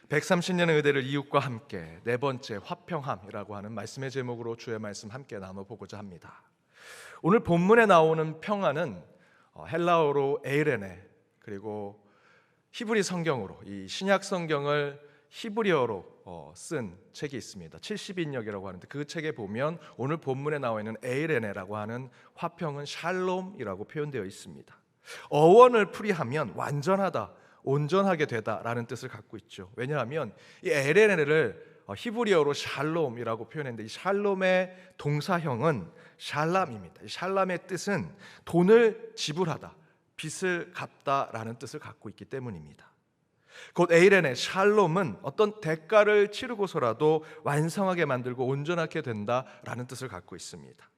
130년의 의대를 이웃과 함께 네 번째 화평함이라고 하는 말씀의 제목으로 주의 말씀 함께 나눠보고자 합니다. 오늘 본문에 나오는 평안은 헬라어로 에이레네, 그리고 히브리 성경으로 이 신약 성경을 히브리어로 쓴 책이 있습니다. 70인역이라고 하는데 그 책에 보면 오늘 본문에 나와 있는 에이레네라고 하는 화평은 샬롬이라고 표현되어 있습니다. 어원을 풀이하면 완전하다, 온전하게 되다라는 뜻을 갖고 있죠. 왜냐하면 이 에레네를 히브리어로 샬롬이라고 표현했는데 이 샬롬의 동사형은 샬람입니다. 이 샬람의 뜻은 돈을 지불하다, 빚을 갚다라는 뜻을 갖고 있기 때문입니다. 곧 에이레네 샬롬은 어떤 대가를 치르고서라도 완성하게 만들고 온전하게 된다라는 뜻을 갖고 있습니다.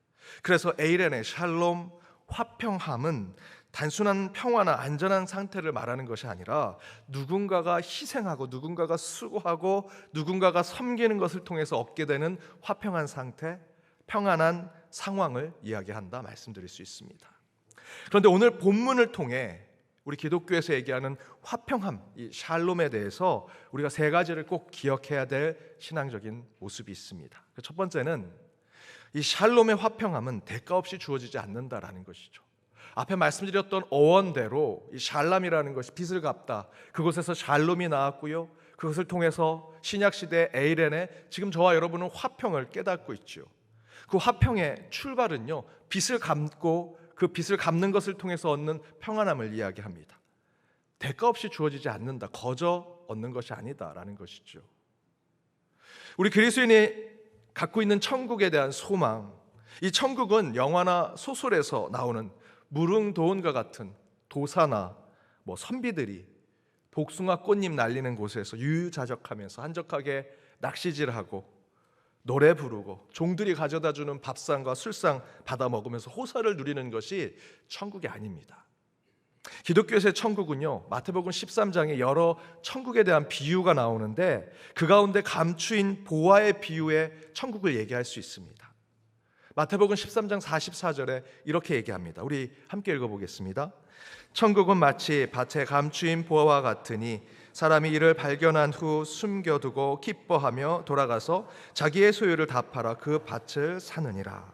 그래서 에이레네 샬롬 화평함은 단순한 평화나 안전한 상태를 말하는 것이 아니라 누군가가 희생하고 누군가가 수고하고 누군가가 섬기는 것을 통해서 얻게 되는 화평한 상태, 평안한 상황을 이야기한다 말씀드릴 수 있습니다. 그런데 오늘 본문을 통해 우리 기독교에서 얘기하는 화평함, 이 샬롬에 대해서 우리가 세 가지를 꼭 기억해야 될 신앙적인 모습이 있습니다. 첫 번째는 이 샬롬의 화평함은 대가 없이 주어지지 않는다라는 것이죠. 앞에 말씀드렸던 어원대로 이 샬람이라는 것이 빚을 갚다, 그곳에서 샬롬이 나왔고요, 그것을 통해서 신약시대 에이레네, 지금 저와 여러분은 화평을 깨닫고 있죠. 그 화평의 출발은요, 빚을 갚고 그 빚을 갚는 것을 통해서 얻는 평안함을 이야기합니다. 대가 없이 주어지지 않는다, 거저 얻는 것이 아니다라는 것이죠. 우리 그리스도인이 갖고 있는 천국에 대한 소망, 이 천국은 영화나 소설에서 나오는 무릉도원과 같은 도사나 선비들이 복숭아 꽃잎 날리는 곳에서 유유자적하면서 한적하게 낚시질하고 노래 부르고 종들이 가져다주는 밥상과 술상 받아 먹으면서 호사를 누리는 것이 천국이 아닙니다. 기독교에서의 천국은요, 마태복음 13장에 여러 천국에 대한 비유가 나오는데 그 가운데 감추인 보화의 비유의 천국을 얘기할 수 있습니다. 마태복음 13장 44절에 이렇게 얘기합니다. 우리 함께 읽어보겠습니다. 천국은 마치 밭에 감추인 보화와 같으니 사람이 이를 발견한 후 숨겨두고 기뻐하며 돌아가서 자기의 소유를 다 팔아 그 밭을 사느니라.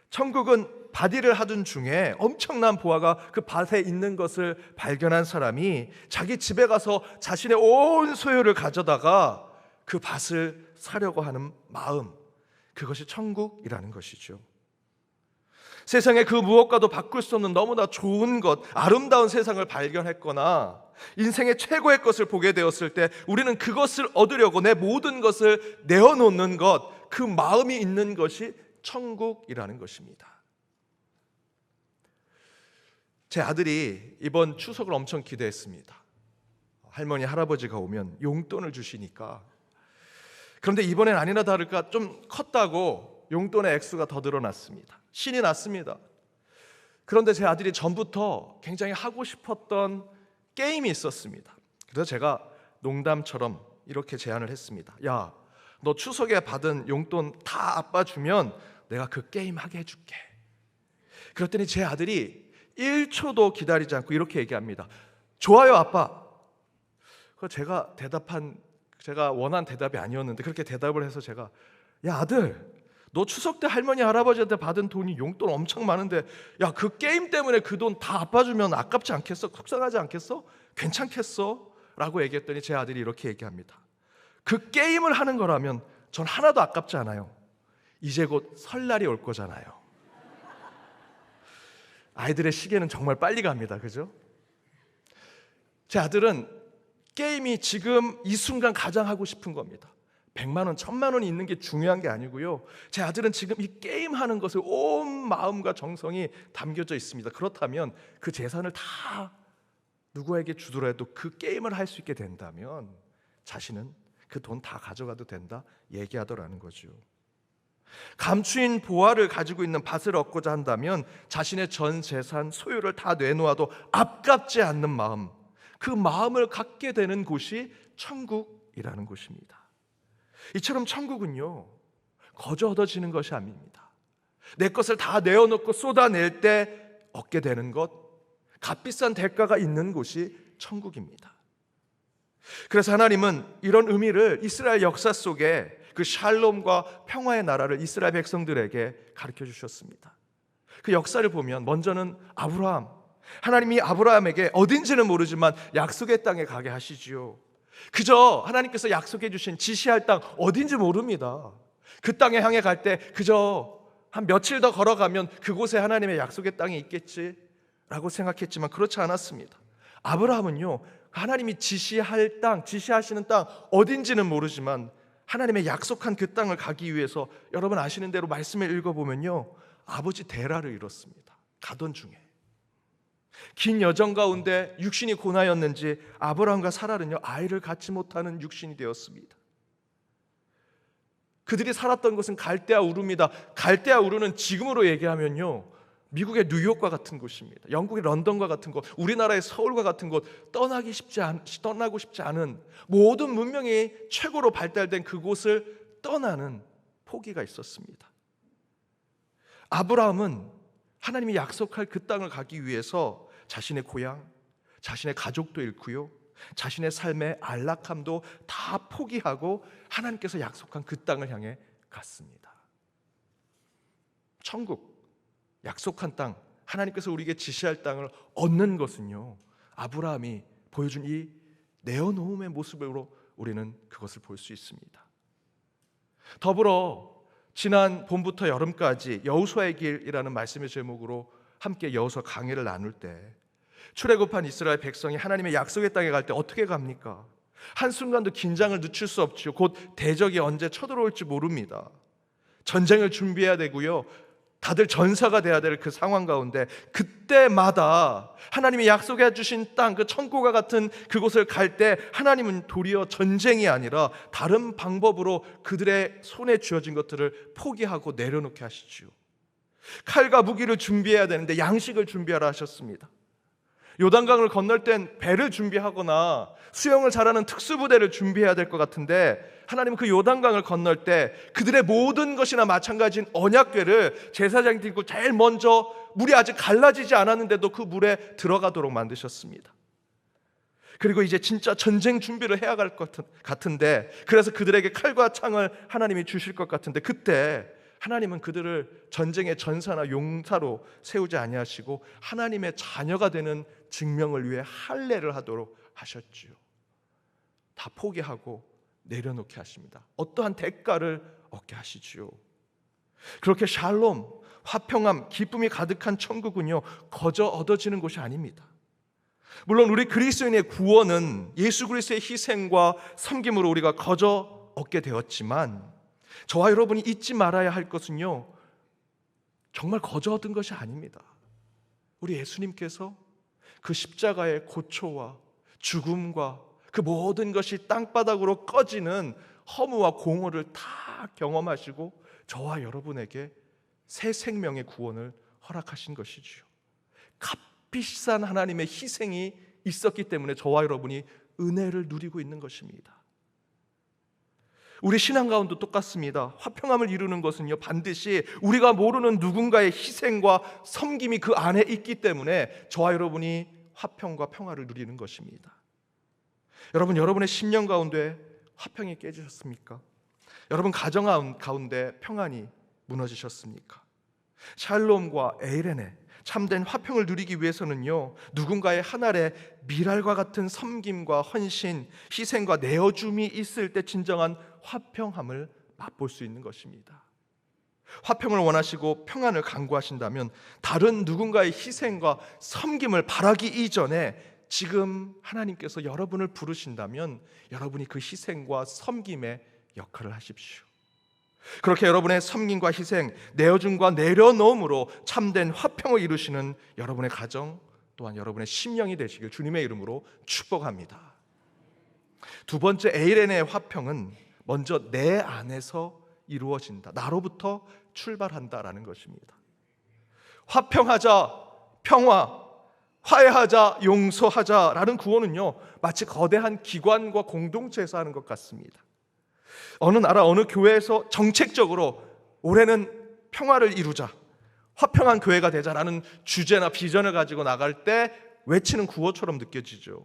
천국은 밭일을 하던 중에 엄청난 보화가 그 밭에 있는 것을 발견한 사람이 자기 집에 가서 자신의 온 소유를 가져다가 그 밭을 사려고 하는 마음, 그것이 천국이라는 것이죠. 세상에 그 무엇과도 바꿀 수 없는 너무나 좋은 것, 아름다운 세상을 발견했거나 인생의 최고의 것을 보게 되었을 때 우리는 그것을 얻으려고 내 모든 것을 내어놓는 것, 그 마음이 있는 것이 천국이라는 것입니다. 제 아들이 이번 추석을 엄청 기대했습니다. 할머니, 할아버지가 오면 용돈을 주시니까. 그런데 이번엔 아니나 다를까 좀 컸다고 용돈의 액수가 더 늘어났습니다. 신이 났습니다. 그런데 제 아들이 전부터 굉장히 하고 싶었던 게임이 있었습니다. 그래서 제가 농담처럼 이렇게 제안을 했습니다. 야, 너 추석에 받은 용돈 다 아빠 주면 내가 그 게임 하게 해줄게. 그랬더니 제 아들이 1초도 기다리지 않고 이렇게 얘기합니다. 좋아요, 아빠. 제가 원한 대답이 아니었는데 그렇게 대답을 해서 제가, 야, 아들, 너 추석 때 할머니 할아버지한테 받은 돈이 용돈 엄청 많은데 야, 그 게임 때문에 그 돈 다 아빠 주면 아깝지 않겠어? 속상하지 않겠어? 괜찮겠어? 라고 얘기했더니 제 아들이 이렇게 얘기합니다. 그 게임을 하는 거라면 전 하나도 아깝지 않아요. 이제 곧 설날이 올 거잖아요. 아이들의 시계는 정말 빨리 갑니다. 그죠? 제 아들은 게임이 지금 이 순간 가장 하고 싶은 겁니다. 100만 원, 1000만 원이 있는 게 중요한 게 아니고요. 제 아들은 지금 이 게임하는 것에 온 마음과 정성이 담겨져 있습니다. 그렇다면 그 재산을 다 누구에게 주더라도 그 게임을 할 수 있게 된다면 자신은 그 돈 다 가져가도 된다 얘기하더라는 거죠. 감추인 보화를 가지고 있는 밭을 얻고자 한다면 자신의 전 재산, 소유를 다 내놓아도 아깝지 않는 마음, 그 마음을 갖게 되는 곳이 천국이라는 곳입니다. 이처럼 천국은요, 거저 얻어지는 것이 아닙니다. 내 것을 다 내어놓고 쏟아낼 때 얻게 되는 것, 값비싼 대가가 있는 곳이 천국입니다. 그래서 하나님은 이런 의미를 이스라엘 역사 속에 그 샬롬과 평화의 나라를 이스라엘 백성들에게 가르쳐 주셨습니다. 그 역사를 보면 먼저는 아브라함, 하나님이 아브라함에게 어딘지는 모르지만 약속의 땅에 가게 하시지요. 그저 하나님께서 약속해 주신 지시할 땅 어딘지 모릅니다. 그 땅에 향해 갈 때 그저 한 며칠 더 걸어가면 그곳에 하나님의 약속의 땅이 있겠지라고 생각했지만 그렇지 않았습니다. 아브라함은요, 하나님이 지시할 땅, 지시하시는 땅 어딘지는 모르지만 하나님의 약속한 그 땅을 가기 위해서 여러분 아시는 대로 말씀을 읽어보면요, 아버지 데라를 잃었습니다. 가던 중에 긴 여정 가운데 육신이 고나였는지 아브라함과 사라는요, 아이를 갖지 못하는 육신이 되었습니다. 그들이 살았던 곳은 갈대아 우르입니다. 갈대아 우르는 지금으로 얘기하면요, 미국의 뉴욕과 같은 곳입니다. 영국의 런던과 같은 곳, 우리나라의 서울과 같은 곳, 떠나고 싶지 않은 모든 문명이 최고로 발달된 그곳을 떠나는 포기가 있었습니다. 아브라함은 하나님이 약속할 그 땅을 가기 위해서 자신의 고향, 자신의 가족도 잃고요, 자신의 삶의 안락함도 다 포기하고 하나님께서 약속한 그 땅을 향해 갔습니다. 천국, 약속한 땅, 하나님께서 우리에게 지시할 땅을 얻는 것은요, 아브라함이 보여준 이 내어놓음의 모습으로 우리는 그것을 볼 수 있습니다. 더불어 지난 봄부터 여름까지 여호수아의 길이라는 말씀의 제목으로 함께 여호수아 강해를 나눌 때 출애굽한 이스라엘 백성이 하나님의 약속의 땅에 갈 때 어떻게 갑니까? 한순간도 긴장을 늦출 수 없지요. 곧 대적이 언제 쳐들어올지 모릅니다. 전쟁을 준비해야 되고요, 다들 전사가 돼야 될 그 상황 가운데 그때마다 하나님이 약속해 주신 땅, 그 천국과 같은 그곳을 갈 때 하나님은 도리어 전쟁이 아니라 다른 방법으로 그들의 손에 쥐어진 것들을 포기하고 내려놓게 하시죠. 칼과 무기를 준비해야 되는데 양식을 준비하라 하셨습니다. 요단강을 건널 땐 배를 준비하거나 수영을 잘하는 특수부대를 준비해야 될 것 같은데 하나님은 그 요단강을 건널 때 그들의 모든 것이나 마찬가지인 언약궤를 제사장이 들고 제일 먼저 물이 아직 갈라지지 않았는데도 그 물에 들어가도록 만드셨습니다. 그리고 이제 진짜 전쟁 준비를 해야 할 것 같은데, 그래서 그들에게 칼과 창을 하나님이 주실 것 같은데, 그때 하나님은 그들을 전쟁의 전사나 용사로 세우지 아니하시고 하나님의 자녀가 되는 증명을 위해 할례를 하도록 하셨지요. 다 포기하고 내려놓게 하십니다. 어떠한 대가를 얻게 하시지요. 그렇게 샬롬, 화평함, 기쁨이 가득한 천국은요, 거저 얻어지는 곳이 아닙니다. 물론 우리 그리스도인의 구원은 예수 그리스도의 희생과 섬김으로 우리가 거저 얻게 되었지만, 저와 여러분이 잊지 말아야 할 것은요, 정말 거저 얻은 것이 아닙니다. 우리 예수님께서 그 십자가의 고초와 죽음과 그 모든 것이 땅바닥으로 꺼지는 허무와 공허를 다 경험하시고 저와 여러분에게 새 생명의 구원을 허락하신 것이지요. 값비싼 하나님의 희생이 있었기 때문에 저와 여러분이 은혜를 누리고 있는 것입니다. 우리 신앙 가운데도 똑같습니다. 화평함을 이루는 것은요, 반드시 우리가 모르는 누군가의 희생과 섬김이 그 안에 있기 때문에 저와 여러분이 화평과 평화를 누리는 것입니다. 여러분, 여러분의 심령 가운데 화평이 깨지셨습니까? 여러분 가정 가운데 평안이 무너지셨습니까? 샬롬과 에이레네, 참된 화평을 누리기 위해서는요, 누군가의 한 알의 밀알과 같은 섬김과 헌신, 희생과 내어줌이 있을 때 진정한 화평함을 맛볼 수 있는 것입니다. 화평을 원하시고 평안을 강구하신다면 다른 누군가의 희생과 섬김을 바라기 이전에 지금 하나님께서 여러분을 부르신다면 여러분이 그 희생과 섬김의 역할을 하십시오. 그렇게 여러분의 섬김과 희생, 내어줌과 내려놓음으로 참된 화평을 이루시는 여러분의 가정, 또한 여러분의 심령이 되시길 주님의 이름으로 축복합니다. 두 번째, 에이레네의 화평은 먼저 내 안에서 이루어진다, 나로부터 출발한다라는 것입니다. 화평하자, 평화, 화해하자, 용서하자라는 구호는요, 마치 거대한 기관과 공동체에서 하는 것 같습니다. 어느 나라, 어느 교회에서 정책적으로 올해는 평화를 이루자, 화평한 교회가 되자라는 주제나 비전을 가지고 나갈 때 외치는 구호처럼 느껴지죠.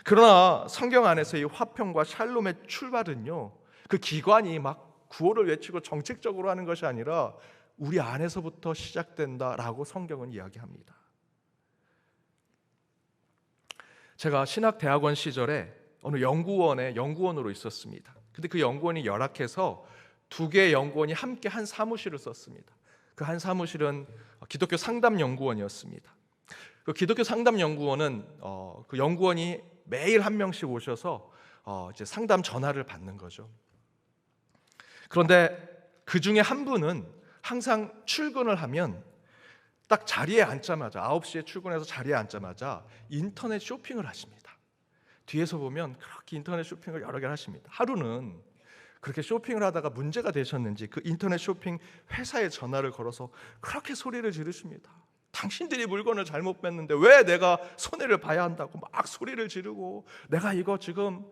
그러나 성경 안에서 이 화평과 샬롬의 출발은요, 그 기관이 막 구호를 외치고 정책적으로 하는 것이 아니라 우리 안에서부터 시작된다라고 성경은 이야기합니다. 제가 신학대학원 시절에 어느 연구원에 연구원으로 있었습니다. 근데 그 연구원이 열악해서 두 개의 연구원이 함께 한 사무실을 썼습니다. 그 한 사무실은 기독교 상담연구원이었습니다. 그 기독교 상담연구원은 그 연구원이 매일 한 명씩 오셔서 이제 상담 전화를 받는 거죠. 그런데 그 중에 한 분은 항상 출근을 하면 딱 자리에 앉자마자 9시에 출근해서 자리에 앉자마자 인터넷 쇼핑을 하십니다. 뒤에서 보면 그렇게 인터넷 쇼핑을 여러 개를 하십니다. 하루는 그렇게 쇼핑을 하다가 문제가 되셨는지 그 인터넷 쇼핑 회사에 전화를 걸어서 그렇게 소리를 지르십니다. 당신들이 물건을 잘못 뺐는데 왜 내가 손해를 봐야 한다고 막 소리를 지르고, 내가 이거 지금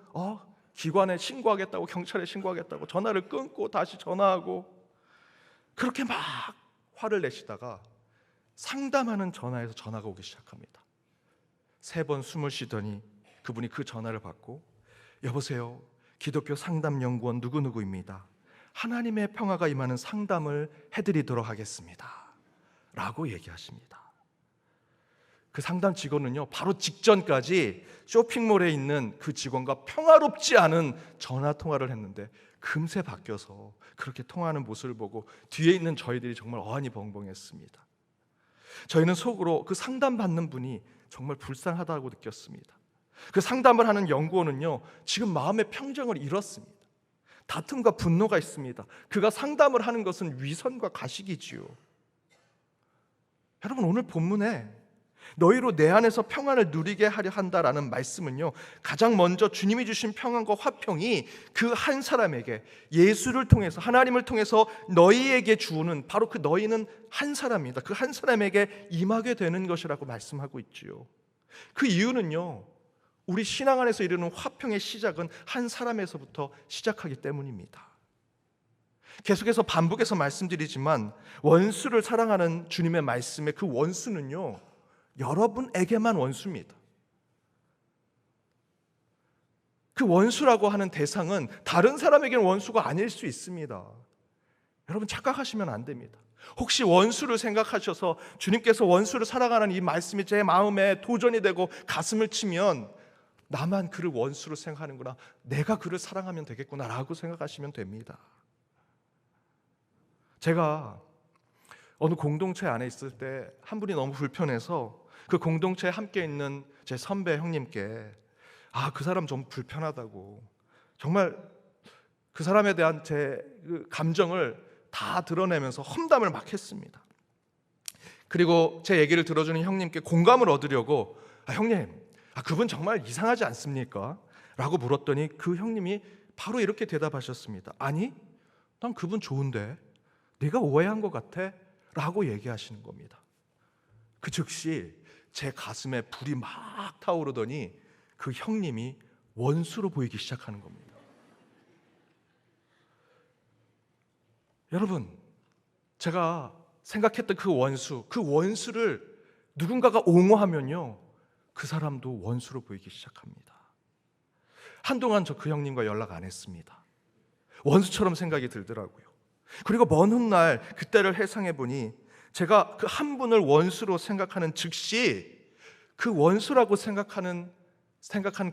기관에 신고하겠다고, 경찰에 신고하겠다고 전화를 끊고 다시 전화하고, 그렇게 막 화를 내시다가 상담하는 전화에서 전화가 오기 시작합니다. 3번 숨을 쉬더니 그분이 그 전화를 받고, 여보세요, 기독교 상담연구원 누구누구입니다. 하나님의 평화가 임하는 상담을 해드리도록 하겠습니다 라고 얘기하십니다. 그 상담 직원은요, 바로 직전까지 쇼핑몰에 있는 그 직원과 평화롭지 않은 전화 통화를 했는데 금세 바뀌어서 그렇게 통화하는 모습을 보고 뒤에 있는 저희들이 정말 어안이 벙벙했습니다. 저희는 속으로 그 상담받는 분이 정말 불쌍하다고 느꼈습니다. 그 상담을 하는 연구원은요, 지금 마음의 평정을 잃었습니다. 다툼과 분노가 있습니다. 그가 상담을 하는 것은 위선과 가식이지요. 여러분, 오늘 본문에 너희로 내 안에서 평안을 누리게 하려 한다라는 말씀은요, 가장 먼저 주님이 주신 평안과 화평이 그 한 사람에게, 예수를 통해서, 하나님을 통해서 너희에게 주는, 바로 그 너희는 한 사람이다, 그 한 사람에게 임하게 되는 것이라고 말씀하고 있지요. 그 이유는요, 우리 신앙 안에서 이루는 화평의 시작은 한 사람에서부터 시작하기 때문입니다. 계속해서 반복해서 말씀드리지만 원수를 사랑하는 주님의 말씀의 그 원수는요, 여러분에게만 원수입니다. 그 원수라고 하는 대상은 다른 사람에게는 원수가 아닐 수 있습니다. 여러분, 착각하시면 안 됩니다. 혹시 원수를 생각하셔서 주님께서 원수를 사랑하는 이 말씀이 제 마음에 도전이 되고 가슴을 치면 나만 그를 원수로 생각하는구나, 내가 그를 사랑하면 되겠구나 라고 생각하시면 됩니다. 제가 어느 공동체 안에 있을 때 한 분이 너무 불편해서 그 공동체에 함께 있는 제 선배 형님께 그 사람 좀 불편하다고, 정말 그 사람에 대한 제 감정을 다 드러내면서 험담을 막 했습니다. 그리고 제 얘기를 들어주는 형님께 공감을 얻으려고 형님, 그분 정말 이상하지 않습니까? 라고 물었더니 그 형님이 바로 이렇게 대답하셨습니다. 아니, 난 그분 좋은데 네가 오해한 것 같아 라고 얘기하시는 겁니다. 그 즉시 제 가슴에 불이 막 타오르더니 그 형님이 원수로 보이기 시작하는 겁니다. 여러분, 제가 생각했던 그 원수를 누군가가 옹호하면요, 그 사람도 원수로 보이기 시작합니다. 한동안 저 그 형님과 연락 안 했습니다. 원수처럼 생각이 들더라고요. 그리고 먼 훗날 그때를 회상해 보니 제가 그 한 분을 원수로 생각하는 즉시 그 원수라고 생각한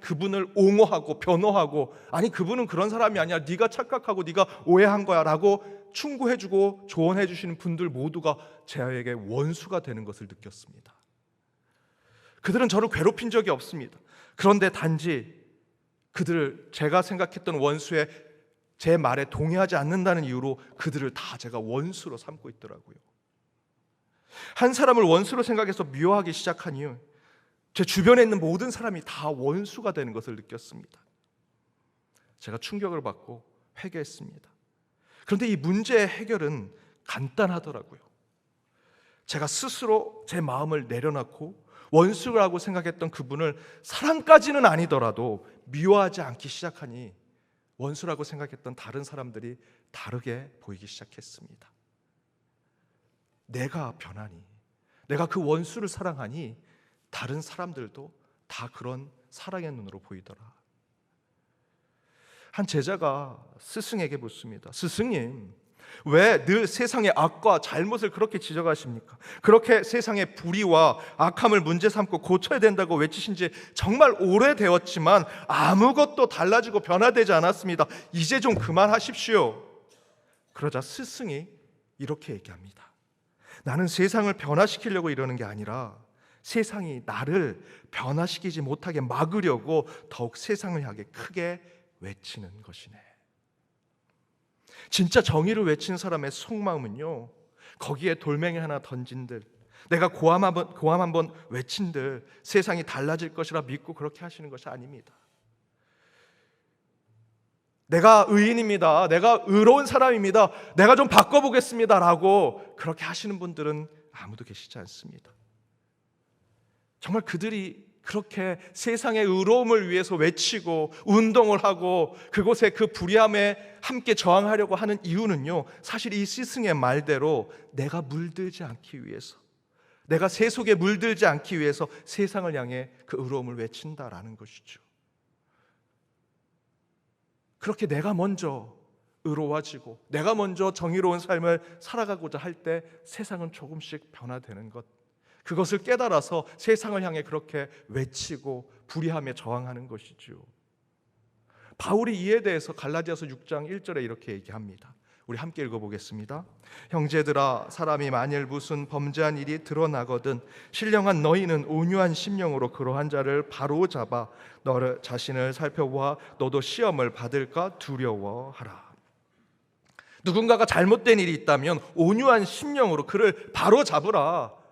그분을 옹호하고 변호하고, 아니 그분은 그런 사람이 아니야, 네가 착각하고 네가 오해한 거야 라고 충고해주고 조언해주시는 분들 모두가 제에게 원수가 되는 것을 느꼈습니다. 그들은 저를 괴롭힌 적이 없습니다. 그런데 단지 그들을 제가 생각했던 원수의 제 말에 동의하지 않는다는 이유로 그들을 다 제가 원수로 삼고 있더라고요. 한 사람을 원수로 생각해서 미워하기 시작한 이유, 제 주변에 있는 모든 사람이 다 원수가 되는 것을 느꼈습니다. 제가 충격을 받고 회개했습니다. 그런데 이 문제의 해결은 간단하더라고요. 제가 스스로 제 마음을 내려놓고 원수라고 생각했던 그분을 사랑까지는 아니더라도 미워하지 않기 시작하니 원수라고 생각했던 다른 사람들이 다르게 보이기 시작했습니다. 내가 변하니, 내가 그 원수를 사랑하니 다른 사람들도 다 그런 사랑의 눈으로 보이더라. 한 제자가 스승에게 묻습니다. 스승님, 왜 늘 세상의 악과 잘못을 그렇게 지적하십니까? 그렇게 세상의 불의와 악함을 문제 삼고 고쳐야 된다고 외치신 지 정말 오래되었지만 아무것도 달라지고 변화되지 않았습니다. 이제 좀 그만하십시오. 그러자 스승이 이렇게 얘기합니다. 나는 세상을 변화시키려고 이러는 게 아니라 세상이 나를 변화시키지 못하게 막으려고 더욱 세상을 향해 크게 외치는 것이네. 진짜 정의를 외치는 사람의 속마음은요, 거기에 돌멩이 하나 던진들, 내가 고함 한번 외친들 세상이 달라질 것이라 믿고 그렇게 하시는 것이 아닙니다. 내가 의인입니다, 내가 의로운 사람입니다, 내가 좀 바꿔보겠습니다 라고 그렇게 하시는 분들은 아무도 계시지 않습니다. 정말 그들이 그렇게 세상의 의로움을 위해서 외치고 운동을 하고 그곳에 그 불의함에 함께 저항하려고 하는 이유는요, 사실 이 스승의 말대로 내가 물들지 않기 위해서, 내가 세속에 물들지 않기 위해서 세상을 향해 그 의로움을 외친다라는 것이죠. 그렇게 내가 먼저 의로워지고 내가 먼저 정의로운 삶을 살아가고자 할 때 세상은 조금씩 변화되는 것, 그것을 깨달아서 세상을 향해 그렇게 외치고 불의함에 저항하는 것이죠. 바울이 이에 대해서 갈라디아서 6장 1절에 이렇게 얘기합니다. 우리 함께 읽어보겠습니다. 형제들아, 사람이 만일 무슨 범죄한 일이 드러나거든 신령한 너희는 온유한 심령으로 그러한 자를 바로 잡아 너를 자신을 살펴보아 너도 시험을 받을까 두려워하라. 누군가가 잘못된 일이 있다면 온유한 심령으로 그를 바로 잡으라.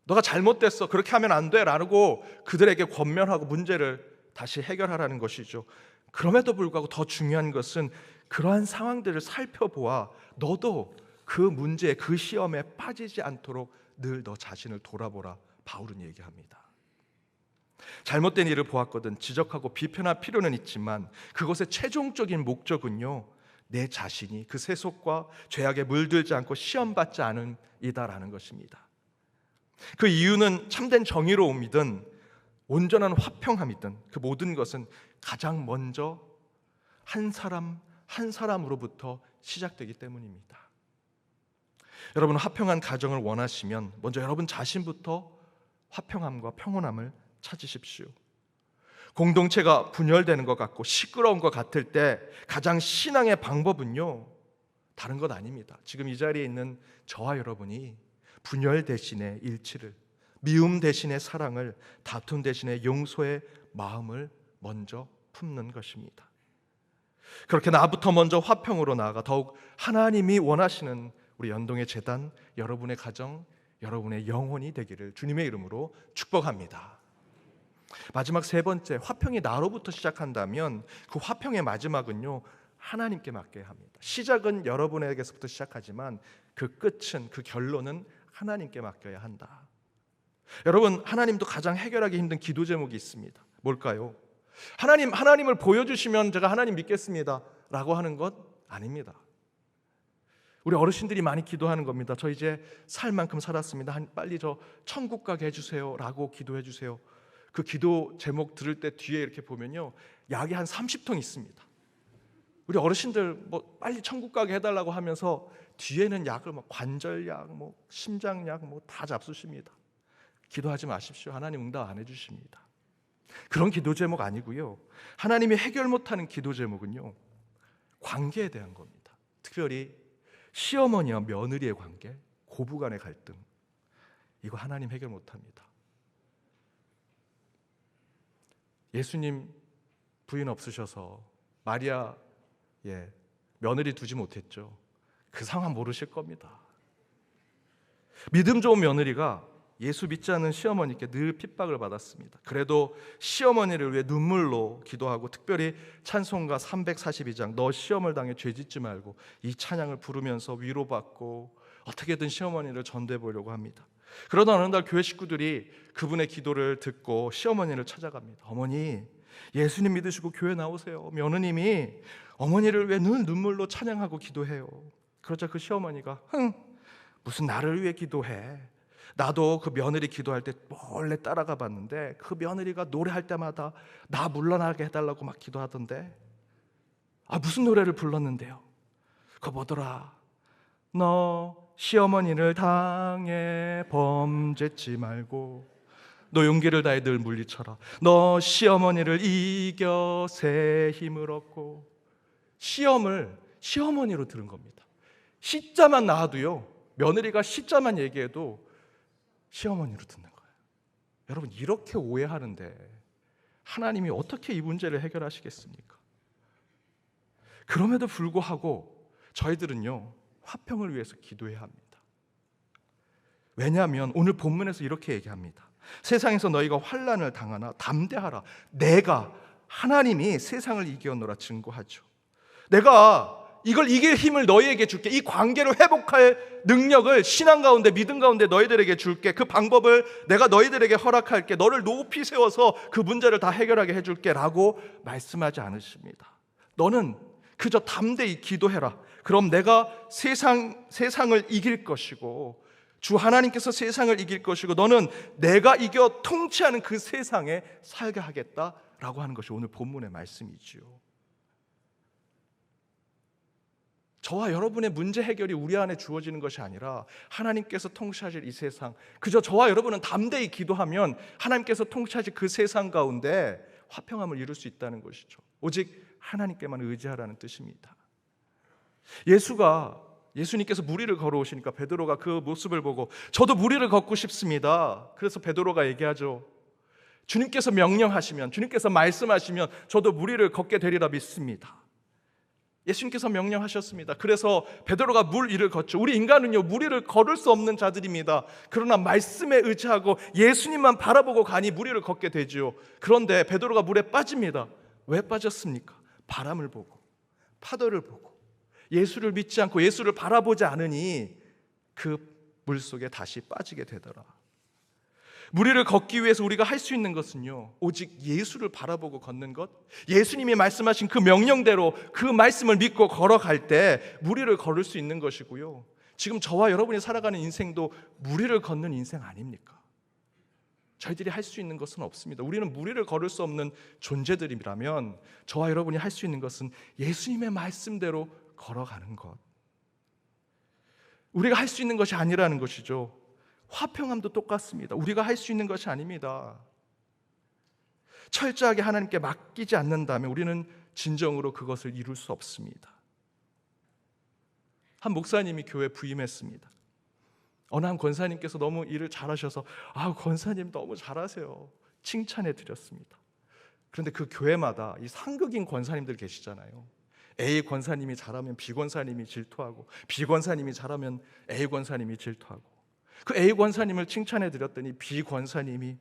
너가 잘못됐어, 그렇게 하면 안 돼 라고 그들에게 권면하고 문제를 다시 해결하라는 것이죠. 그럼에도 불구하고 더 중요한 것은 그러한 상황들을 살펴보아 너도 그 문제, 그 시험에 빠지지 않도록 늘 너 자신을 돌아보라, 바울은 얘기합니다. 잘못된 일을 보았거든 지적하고 비판할 필요는 있지만 그것의 최종적인 목적은요, 내 자신이 그 세속과 죄악에 물들지 않고 시험받지 않은 이다라는 것입니다. 그 이유는 참된 정의로움이든 온전한 화평함이든 그 모든 것은 가장 먼저 한 사람 한 사람으로부터 시작되기 때문입니다. 여러분, 화평한 가정을 원하시면 먼저 여러분 자신부터 화평함과 평온함을 찾으십시오. 공동체가 분열되는 것 같고 시끄러운 것 같을 때 가장 신앙의 방법은요, 다른 것 아닙니다. 지금 이 자리에 있는 저와 여러분이 분열 대신에 일치를, 미움 대신에 사랑을, 다툼 대신에 용서의 마음을 먼저 품는 것입니다. 그렇게 나부터 먼저 화평으로 나아가 더욱 하나님이 원하시는 우리 연동의 재단, 여러분의 가정, 여러분의 영혼이 되기를 주님의 이름으로 축복합니다. 마지막 세 번째, 화평이 나로부터 시작한다면 그 화평의 마지막은요, 하나님께 맡겨야 합니다. 시작은 여러분에게서부터 시작하지만 그 끝은, 그 결론은 하나님께 맡겨야 한다. 여러분, 하나님도 가장 해결하기 힘든 기도 제목이 있습니다. 뭘까요? 하나님을 보여주시면 제가 하나님 믿겠습니다 라고 하는 것 아닙니다. 우리 어르신들이 많이 기도하는 겁니다. 저 이제 살 만큼 살았습니다, 빨리 저 천국 가게 해주세요 라고 기도해 주세요. 그 기도 제목 들을 때 뒤에 이렇게 보면요, 약이 한 30통 있습니다. 우리 어르신들 뭐 빨리 천국 가게 해달라고 하면서 뒤에는 약을 뭐 관절약, 뭐 심장약 뭐 다 잡수십니다. 기도하지 마십시오. 하나님 응답 안 해주십니다. 그런 기도 제목 아니고요, 하나님이 해결 못하는 기도 제목은요, 관계에 대한 겁니다. 특별히 시어머니와 며느리의 관계, 고부간의 갈등, 이거 하나님 해결 못합니다. 예수님 부인 없으셔서 마리아 며느리 두지 못했죠. 그 상황 모르실 겁니다. 믿음 좋은 며느리가 예수 믿지 않는 시어머니께 늘 핍박을 받았습니다. 그래도 시어머니를 위해 눈물로 기도하고 특별히 찬송가 342장 너 시험을 당해 죄짓지 말고 이 찬양을 부르면서 위로받고 어떻게든 시어머니를 전도해 보려고 합니다. 그러다 어느 날 교회 식구들이 그분의 기도를 듣고 시어머니를 찾아갑니다. 어머니, 예수님 믿으시고 교회 나오세요. 며느님이 어머니를 위해 늘 눈물로 찬양하고 기도해요. 그러자 그 시어머니가 무슨 나를 위해 기도해, 나도 그 며느리 기도할 때 몰래 따라가 봤는데 그 며느리가 노래할 때마다 나 물러나게 해달라고 막 기도하던데, 무슨 노래를 불렀는데요? 그거 뭐더라? 너 시어머니를 당해 범죄치 말고 너 용기를 다해 늘 물리쳐라. 너 시어머니를 이겨 새 힘을 얻고. 시험을 시어머니로 들은 겁니다. 시자만 나와도요, 며느리가 시자만 얘기해도 시어머니로 듣는 거예요. 여러분, 이렇게 오해하는데 하나님이 어떻게 이 문제를 해결하시겠습니까? 그럼에도 불구하고 저희들은요, 화평을 위해서 기도해야 합니다. 왜냐하면 오늘 본문에서 이렇게 얘기합니다. 세상에서 너희가 환난을 당하나 담대하라. 내가, 하나님이 세상을 이기었노라 증거하죠. 내가 이걸 이길 힘을 너희에게 줄게. 이 관계를 회복할 능력을 신앙 가운데, 믿음 가운데 너희들에게 줄게. 그 방법을 내가 너희들에게 허락할게. 너를 높이 세워서 그 문제를 다 해결하게 해줄게 라고 말씀하지 않으십니다. 너는 그저 담대히 기도해라. 그럼 내가 세상을 이길 것이고, 주 하나님께서 세상을 이길 것이고, 너는 내가 이겨 통치하는 그 세상에 살게 하겠다라고 하는 것이 오늘 본문의 말씀이지요. 저와 여러분의 문제 해결이 우리 안에 주어지는 것이 아니라 하나님께서 통치하실 이 세상, 그저 저와 여러분은 담대히 기도하면 하나님께서 통치하실 그 세상 가운데 화평함을 이룰 수 있다는 것이죠. 오직 하나님께만 의지하라는 뜻입니다. 예수님께서 무리를 걸어오시니까 베드로가 그 모습을 보고 저도 무리를 걷고 싶습니다. 그래서 베드로가 얘기하죠. 주님께서 명령하시면, 주님께서 말씀하시면 저도 무리를 걷게 되리라 믿습니다. 예수님께서 명령하셨습니다. 그래서 베드로가 물 위를 걷죠. 우리 인간은요, 무리를 걸을 수 없는 자들입니다. 그러나 말씀에 의지하고 예수님만 바라보고 가니 무리를 걷게 되죠. 그런데 베드로가 물에 빠집니다. 왜 빠졌습니까? 바람을 보고, 파도를 보고, 예수를 믿지 않고 예수를 바라보지 않으니 그 물속에 다시 빠지게 되더라. 무리를 걷기 위해서 우리가 할 수 있는 것은요, 오직 예수를 바라보고 걷는 것, 예수님이 말씀하신 그 명령대로 그 말씀을 믿고 걸어갈 때 무리를 걸을 수 있는 것이고요. 지금 저와 여러분이 살아가는 인생도 무리를 걷는 인생 아닙니까? 저희들이 할 수 있는 것은 없습니다. 우리는 무리를 걸을 수 없는 존재들이라면 저와 여러분이 할 수 있는 것은 예수님의 말씀대로 걸어가는 것, 우리가 할 수 있는 것이 아니라는 것이죠. 화평함도 똑같습니다. 우리가 할 수 있는 것이 아닙니다. 철저하게 하나님께 맡기지 않는다면 우리는 진정으로 그것을 이룰 수 없습니다. 한 목사님이 교회에 부임했습니다. 어느 한 권사님께서 너무 일을 잘하셔서 권사님 너무 잘하세요, 칭찬해 드렸습니다. 그런데 그 교회마다 이 상극인 권사님들 계시잖아요. A 권사님이 잘하면 B 권사님이 질투하고, B 권사님이 잘하면 A 권사님이 질투하고, 그 A 권사님을 칭찬해 드렸더니 B 권사님이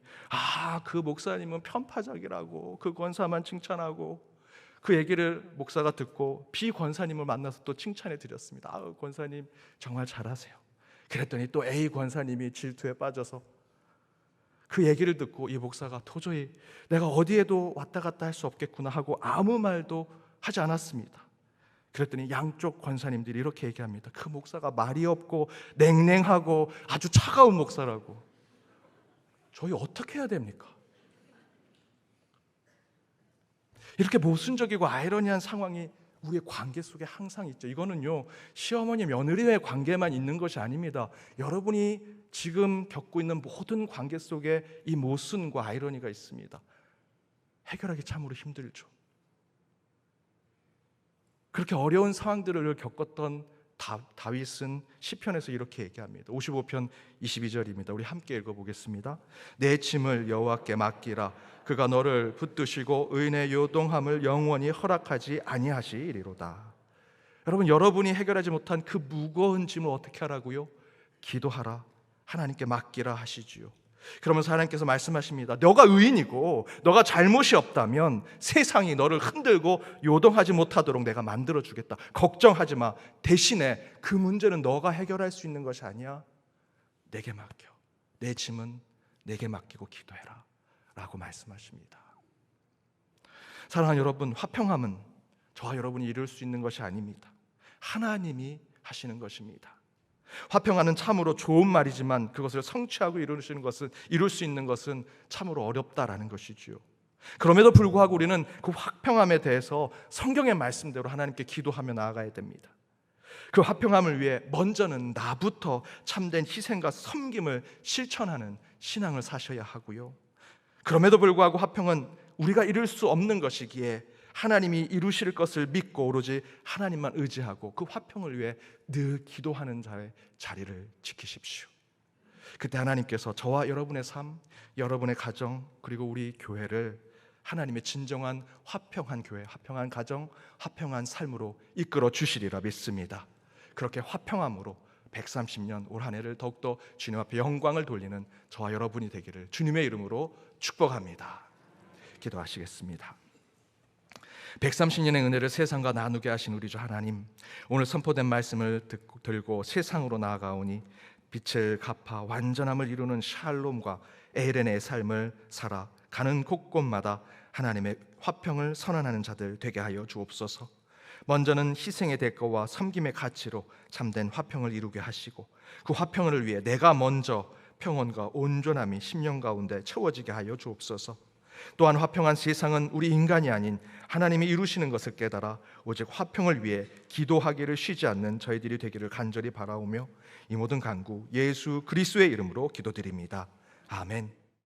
그 목사님은 편파적이라고 그 권사만 칭찬하고, 그 얘기를 목사가 듣고 B 권사님을 만나서 또 칭찬해 드렸습니다. 권사님 정말 잘하세요. 그랬더니 또 A 권사님이 질투에 빠져서 그 얘기를 듣고 이 목사가 도저히 내가 어디에도 왔다 갔다 할 수 없겠구나 하고 아무 말도 하지 않았습니다. 그랬더니 양쪽 권사님들이 이렇게 얘기합니다. 그 목사가 말이 없고 냉랭하고 아주 차가운 목사라고. 저희 어떻게 해야 됩니까? 이렇게 모순적이고 아이러니한 상황이 우리의 관계 속에 항상 있죠. 이거는요, 시어머니 며느리의 관계만 있는 것이 아닙니다. 여러분이 지금 겪고 있는 모든 관계 속에 이 모순과 아이러니가 있습니다. 해결하기 참으로 힘들죠. 그렇게 어려운 상황들을 겪었던 다윗은 시편에서 이렇게 얘기합니다. 55편 22절입니다. 우리 함께 읽어보겠습니다. 내 짐을 여호와께 맡기라. 그가 너를 붙드시고 의인의 요동함을 영원히 허락하지 아니하시리로다. 여러분이 해결하지 못한 그 무거운 짐을 어떻게 하라고요? 기도하라. 하나님께 맡기라 하시지요. 그러면서 하나님께서 말씀하십니다. 너가 의인이고 너가 잘못이 없다면 세상이 너를 흔들고 요동하지 못하도록 내가 만들어주겠다. 걱정하지 마. 대신에 그 문제는 너가 해결할 수 있는 것이 아니야. 내게 맡겨. 내 짐은 내게 맡기고 기도해라 라고 말씀하십니다. 사랑하는 여러분, 화평함은 저와 여러분이 이룰 수 있는 것이 아닙니다. 하나님이 하시는 것입니다. 화평하는 참으로 좋은 말이지만 그것을 성취하고 이룰 수 있는 것은 참으로 어렵다라는 것이지요. 그럼에도 불구하고 우리는 그 화평함에 대해서 성경의 말씀대로 하나님께 기도하며 나아가야 됩니다. 그 화평함을 위해 먼저는 나부터 참된 희생과 섬김을 실천하는 신앙을 사셔야 하고요. 그럼에도 불구하고 화평은 우리가 이룰 수 없는 것이기에 하나님이 이루실 것을 믿고 오로지 하나님만 의지하고 그 화평을 위해 늘 기도하는 자의 자리를 지키십시오. 그때 하나님께서 저와 여러분의 삶, 여러분의 가정, 그리고 우리 교회를 하나님의 진정한 화평한 교회, 화평한 가정, 화평한 삶으로 이끌어 주시리라 믿습니다. 그렇게 화평함으로 130년 올 한 해를 더욱더 주님 앞에 영광을 돌리는 저와 여러분이 되기를 주님의 이름으로 축복합니다. 기도하시겠습니다. 130년의 은혜를 세상과 나누게 하신 우리 주 하나님, 오늘 선포된 말씀을 들고 세상으로 나아가오니 빛을 갚아 완전함을 이루는 샬롬과 에이렌의 삶을 살아 가는 곳곳마다 하나님의 화평을 선언하는 자들 되게 하여 주옵소서. 먼저는 희생의 대가와 섬김의 가치로 참된 화평을 이루게 하시고 그 화평을 위해 내가 먼저 평온과 온전함이 심령 가운데 채워지게 하여 주옵소서. 또한 화평한 세상은 우리 인간이 아닌 하나님이 이루시는 것을 깨달아 오직 화평을 위해 기도하기를 쉬지 않는 저희들이 되기를 간절히 바라오며 이 모든 간구 예수 그리스도의 이름으로 기도드립니다. 아멘.